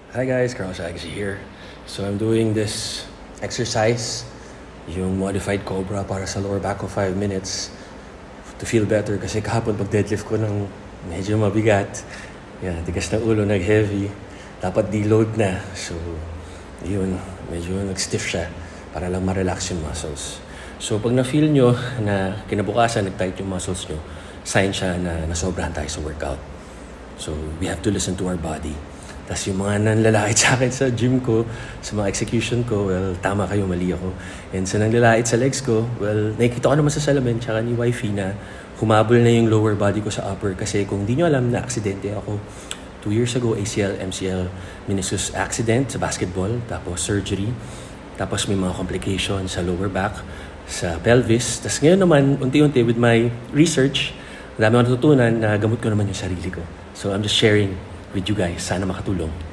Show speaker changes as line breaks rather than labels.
Hi guys, Carlos Agassi here. So I'm doing this exercise, yung modified cobra para sa lower back ko 5 minutes to feel better kasi kahapon pag deadlift ko ng medyo mabigat. Yan, tigas ng ulo, nag-heavy. Dapat deload na. So, yun, medyo nag-stiff siya para lang ma-relax yung muscles. So pag na-feel nyo na kinabukasan nag-tight yung muscles nyo, sign siya na nasobrahan tayo sa workout. So we have to listen to our body. Tapos yung mga nanlalait sa akin sa gym ko, sa mga execution ko, well, tama kayo, mali ako. And sa nanlalait sa legs ko, well, nakikita ko naman sa salamin, tsaka ni wifey na humabol na yung lower body ko sa upper. Kasi kung di nyo alam, na-aksidente ako 2 years ago, ACL, MCL, meniscus accident sa basketball, tapos surgery, tapos may mga complications sa lower back, sa pelvis. Tapos ngayon naman, unti-unti with my research, ang dami ko natutunan na gamot ko naman yung sarili ko. So I'm just sharing with you guys. Sana makatulong.